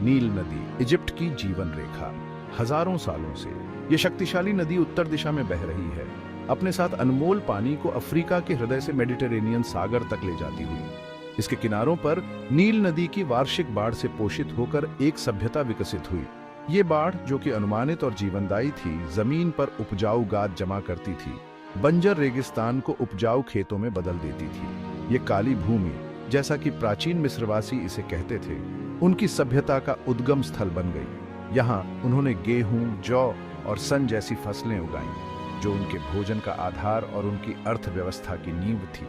नील नदी इजिप्ट की जीवन रेखा। हजारों सालों से यह शक्तिशाली नदी उत्तर दिशा में बह रही है, अपने साथ अनमोल पानी को अफ्रीका के हृदय से मेडिटेरेनियन सागर तक ले जाती हुई। इसके किनारों पर नील नदी की वार्षिक बाढ़ से पोषित होकर एक सभ्यता विकसित हुई। ये बाढ़, जो कि अनुमानित और जीवनदायी थी, जमीन पर उपजाऊ गाद जमा करती थी, बंजर रेगिस्तान को उपजाऊ खेतों में बदल देती थी। ये काली भूमि, जैसा कि प्राचीन मिस्रवासी इसे कहते थे, उनकी सभ्यता का उद्गम स्थल बन गई। यहाँ उन्होंने गेहूं, जौ और सन जैसी फसलें उगाईं, जो उनके भोजन का आधार और उनकी अर्थव्यवस्था की नींव थी।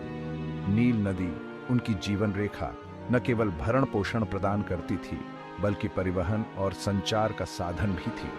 नील नदी उनकी जीवन रेखा न केवल भरण पोषण प्रदान करती थी, बल्कि परिवहन और संचार का साधन भी थी।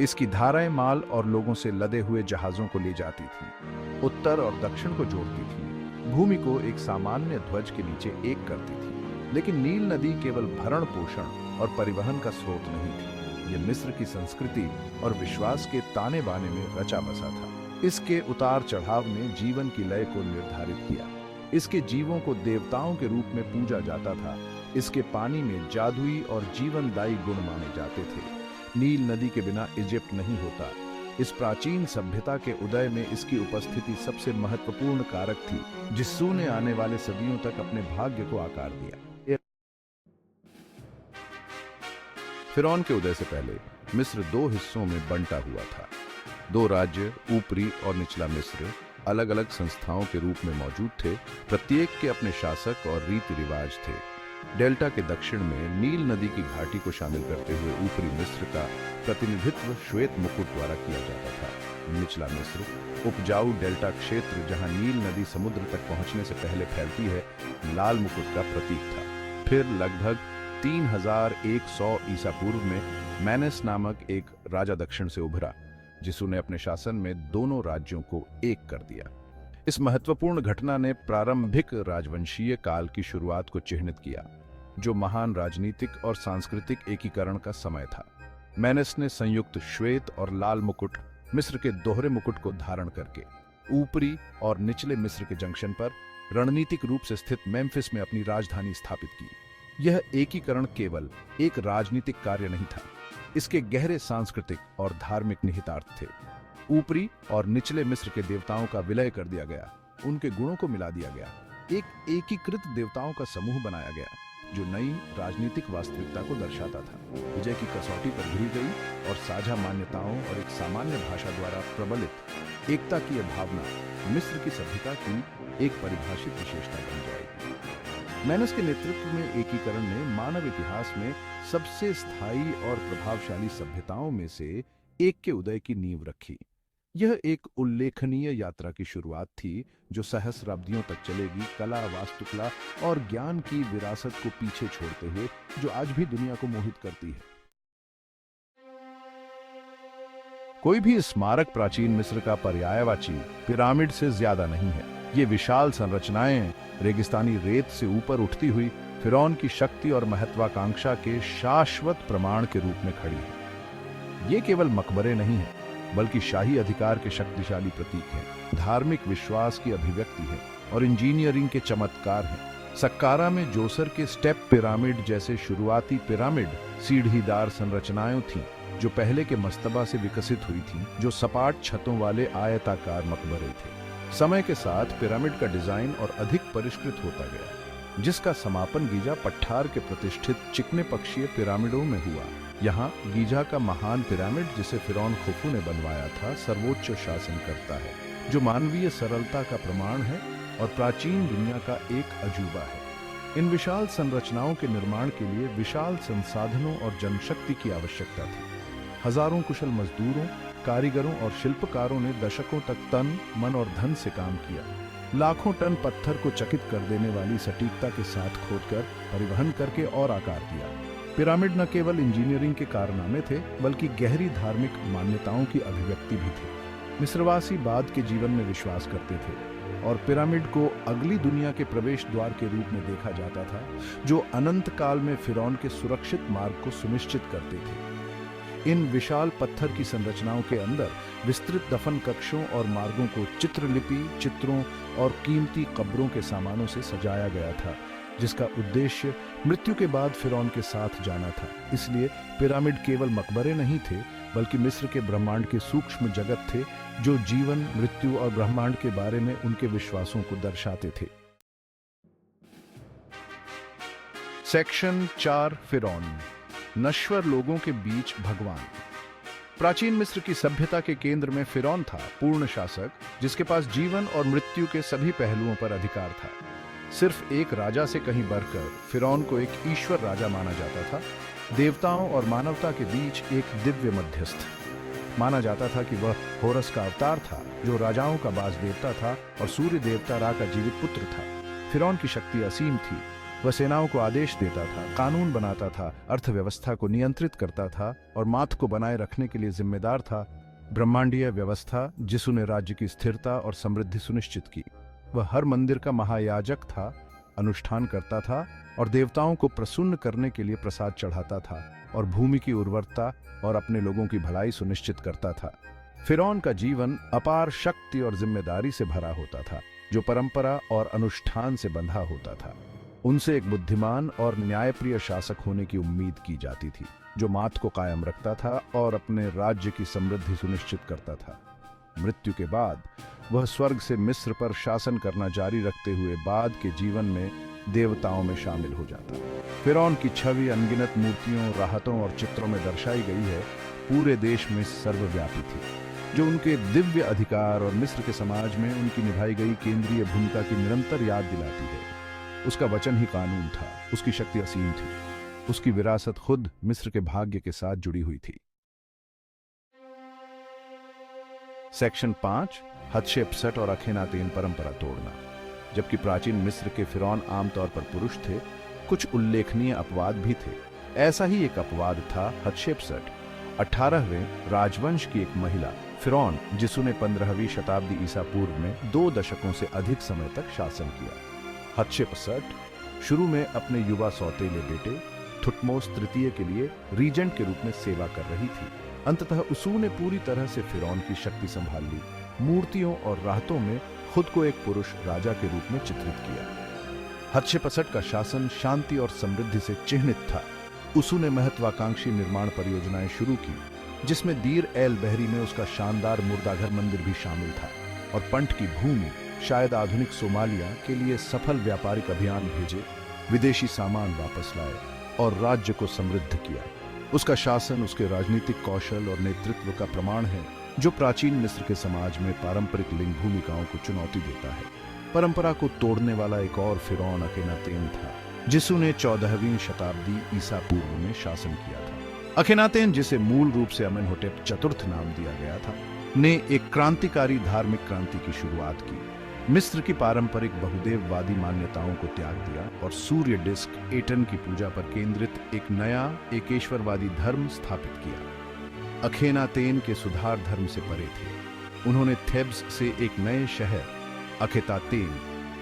इसकी धाराएं माल और लोगों से लदे हुए जहाजों को ले जाती थी, उत्तर और दक्षिण को जोड़ती थी, भूमि को एक सामान्य ध्वज के नीचे एक करती थी। लेकिन नील नदी केवल भरण पोषण और परिवहन का स्रोत नहीं थी। यह मिस्र की संस्कृति और विश्वास के ताने बाने में रचा बसा था। इसके उतार चढ़ाव ने जीवन की लय को निर्धारित किया। इसके जीवों को देवताओं के रूप में पूजा जाता था। इसके पानी में जादुई और जीवनदायी गुण माने जाते थे। नील नदी के बिना इजिप्ट नहीं होता। इस प्राचीन सभ्यता के उदय में इसकी उपस्थिति सबसे महत्वपूर्ण कारक थी, जिसने आने वाले सदियों तक अपने भाग्य को आकार दिया। फिरौन के उदय से पहले मिस्र दो हिस्सों में बंटा हुआ था। दो राज्य, ऊपरी और निचला मिस्र, अलग अलग संस्थाओं के रूप में मौजूद थे। प्रत्येक के अपने शासक और रीति रिवाज थे। डेल्टा के दक्षिण में नील नदी की घाटी को शामिल करते हुए ऊपरी मिस्र का प्रतिनिधित्व श्वेत मुकुट द्वारा किया जाता था। निचला मिस्र, उपजाऊ डेल्टा क्षेत्र जहां नील नदी समुद्र तक पहुंचने से पहले फैलती है, लाल मुकुट का प्रतीक था। फिर लगभग 3100 ईसा पूर्व में मैनेस नामक एक राजा दक्षिण से उभरा, जिसने अपने शासन में दोनों राज्यों को एक कर दिया। इस महत्वपूर्ण घटना ने प्रारंभिक राजवंशीय काल की शुरुआत को चिह्नित किया, जो महान राजनीतिक और सांस्कृतिक एकीकरण का समय था। मैनेस ने संयुक्त श्वेत और लाल मुकुट, मिस्र के दोहरे मुकुट को धारण करके ऊपरी और निचले मिस्र के जंक्शन पर रणनीतिक रूप से स्थित मेम्फिस में अपनी राजधानी स्थापित की। यह एकीकरण केवल एक राजनीतिक कार्य नहीं था, इसके गहरे सांस्कृतिक और धार्मिक निहितार्थ थे। ऊपरी और निचले मिस्र के देवताओं का विलय कर दिया गया, उनके गुणों को मिला दिया गया, एक एकीकृत देवताओं का समूह बनाया गया, जो नई राजनीतिक वास्तविकता को दर्शाता था। विजय की कसौटी पर गिरी गई और साझा मान्यताओं और एक सामान्य भाषा द्वारा प्रबलित एकता की यह भावना मिस्र की सभ्यता की एक परिभाषित विशेषता बन जाएगी। मैनेस के नेतृत्व में एकीकरण ने मानव इतिहास में सबसे स्थायी और प्रभावशाली सभ्यताओं में से एक के उदय की नींव रखी। यह एक उल्लेखनीय यात्रा की शुरुआत थी, जो सहस्राब्दियों तक चलेगी, कला, वास्तुकला और ज्ञान की विरासत को पीछे छोड़ते हुए, जो आज भी दुनिया को मोहित करती है। कोई भी स्मारक प्राचीन मिस्र का पर्यायवाची पिरामिड से ज्यादा नहीं है। ये विशाल संरचनाएं रेगिस्तानी रेत से ऊपर उठती हुई फिरौन की शक्ति और महत्वाकांक्षा के शाश्वत प्रमाण के रूप में खड़ी है। ये केवल मकबरे नहीं है, बल्कि शाही अधिकार के शक्तिशाली प्रतीक हैं, धार्मिक विश्वास की अभिव्यक्ति है और इंजीनियरिंग के चमत्कार हैं। सक्कारा में जोसर के स्टेप पिरामिड जैसे शुरुआती पिरामिड सीढ़ीदार संरचनाएं थीं, जो पहले के मस्तबा से विकसित हुई थीं, जो सपाट छतों वाले आयताकार मकबरे थे। समय के साथ पिरामिड का डिजाइन और अधिक परिष्कृत होता गया, जिसका समापन गीजा पठार के प्रतिष्ठित चिकने पक्षीय पिरामिडों में हुआ। यहाँ गीजा का महान पिरामिड, जिसे फिरौन खुफू ने बनवाया था, सर्वोच्च शासन करता है, जो मानवीय सरलता का प्रमाण है और प्राचीन दुनिया का एक अजूबा है। इन विशाल संरचनाओं के निर्माण के लिए विशाल संसाधनों और जनशक्ति की आवश्यकता थी। हजारों कुशल मजदूरों, कारीगरों और शिल्पकारों ने दशकों तक तन, मन और धन से काम किया। लाखों टन पत्थर को चकित कर देने वाली सटीकता के साथ खोदकर, परिवहन करके और आकार दिया। पिरामिड न केवल इंजीनियरिंग के कारनामे थे, बल्कि गहरी धार्मिक मान्यताओं की अभिव्यक्ति भी थे। मिस्रवासी बाद के जीवन में विश्वास करते थे और पिरामिड को अगली दुनिया के प्रवेश द्वार के रूप में देखा जाता था, जो अनंत काल में फिरौन के सुरक्षित मार्ग को सुनिश्चित करते थे। इन विशाल पत्थर की संरचनाओं के अंदर विस्तृत दफन कक्षों और मार्गों को चित्रलिपि, चित्रों और कीमती कब्रों के सामानों से सजाया गया था। जिसका उद्देश्य मृत्यु के बाद फिरौन के साथ जाना था। इसलिए पिरामिड केवल मकबरे नहीं थे, बल्कि मिस्र के ब्रह्मांड के सूक्ष्म जगत थे, जो जीवन, मृत्यु और ब्रह्मांड के बारे में उनके विश्वासों को दर्शाते थे। सेक्शन 4 फिरौन, नश्वर लोगों के बीच भगवान। प्राचीन मिस्र की सभ्यता के केंद्र में फिरौन था, पूर्ण शासक जिसके पास जीवन और मृत्यु के सभी पहलुओं पर अधिकार था। सिर्फ एक राजा से कहीं बढ़कर फिरौन को एक ईश्वर राजा माना जाता था, देवताओं और मानवता के बीच एक दिव्य मध्यस्थ। माना जाता था कि वह होरस का अवतार था, जो राजाओं का बाज देवता था और सूर्य देवता रा का जीवित पुत्र था। फिरौन की शक्ति असीम थी। वह सेनाओं को आदेश देता था, कानून बनाता था, अर्थव्यवस्था को नियंत्रित करता था और माथ को बनाए रखने के लिए जिम्मेदार था। ब्रह्मांडीय व्यवस्था जिसने राज्य की स्थिरता और समृद्धि सुनिश्चित की। वह हर मंदिर का महायाजक था, अनुष्ठान करता था और देवताओं को प्रसन्न करने के लिए प्रसाद चढ़ाता था और भूमि की उर्वरता और अपने लोगों की भलाई सुनिश्चित करता था। फिरौन का जीवन अपार शक्ति और जिम्मेदारी से भरा होता था, जो परंपरा और अनुष्ठान से बंधा होता था। उनसे एक बुद्धिमान और न्यायप्रिय शासक होने की उम्मीद की जाती थी, जो मात को कायम रखता था और अपने राज्य की समृद्धि सुनिश्चित करता था। मृत्यु के बाद वह स्वर्ग से मिस्र पर शासन करना जारी रखते हुए बाद के जीवन में देवताओं में शामिल हो जाता। फिरौन की छवि अनगिनत मूर्तियों, राहतों और चित्रों में दर्शाई गई है, पूरे देश में सर्वव्यापी थी, जो उनके दिव्य अधिकार और मिस्र के समाज में उनकी निभाई गई केंद्रीय भूमिका की निरंतर याद दिलाती है। उसका वचन ही कानून था, उसकी शक्ति असीम थी, उसकी विरासत खुद मिस्र के भाग्य के साथ जुड़ी हुई थी। सेक्शन 5 हतशेपसट और अखेनातेन परंपरा तोड़ना। जबकि प्राचीन मिस्र के फिरौन आमतौर पर पुरुष थे, कुछ उल्लेखनीय अपवाद भी थे। ऐसा ही एक अपवाद था हतशेपसट, 18वें राजवंश की एक महिला फिरौन, जिसने 15वीं शताब्दी ईसा पूर्व में 2 दशकों से अधिक समय तक शासन किया। हतशेपसट शुरू में अपने युवा सौतेले बेटे थुटमोस तृतीय के लिए रीजेंट के रूप में सेवा कर रही थी। अंततः उसू ने पूरी तरह से फिरौन की शक्ति संभाल ली, मूर्तियों और राहतों में खुद को एक पुरुष राजा के रूप में चित्रित किया। हतशेपसट का शासन शांति और समृद्धि से चिह्नित था। उसू ने महत्वाकांक्षी निर्माण परियोजनाएं शुरू की, जिसमें दीर एल बहरी में उसका शानदार मुर्दाघर मंदिर भी शामिल था, और पंट की भूमि, शायद आधुनिक सोमालिया, के लिए सफल व्यापारिक अभियान भेजे, विदेशी सामान वापस लाए और राज्य को समृद्ध किया। उसका शासन उसके राजनीतिक कौशल और नेतृत्व का प्रमाण है, जो प्राचीन मिस्र के समाज में पारंपरिक लिंग भूमिकाओं को चुनौती देता है। परंपरा को तोड़ने वाला एक और फिरौन अखेनातेन था, जिसने 14वीं शताब्दी ईसा पूर्व में शासन किया था। अखेनातेन, जिसे मूल रूप से अमेनहोटेप चतुर्थ नाम दिया गया था, ने एक क्रांतिकारी धार्मिक क्रांति की शुरुआत की। मिस्र की पारंपरिक बहुदेववादी मान्यताओं को त्याग दिया और सूर्य डिस्क एटन की पूजा पर केंद्रित एक नया एकेश्वरवादी धर्म स्थापित किया। अखेनातेन के सुधार धर्म से परे थे। उन्होंने थेब्स से एक नए शहर अखेतातेन,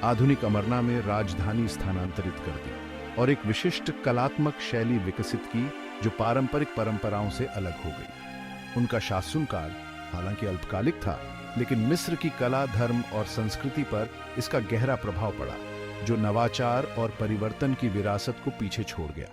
आधुनिक अमरना में राजधानी स्थानांतरित कर दी और एक विशिष्ट कलात्मक शैली विकसित की, जो पारंपरिक परंपराओं से अलग हो गई। उनका शासनकाल हालांकि अल्पकालिक था, लेकिन मिस्र की कला, धर्म और संस्कृति पर इसका गहरा प्रभाव पड़ा, जो नवाचार और परिवर्तन की विरासत को पीछे छोड़ गया।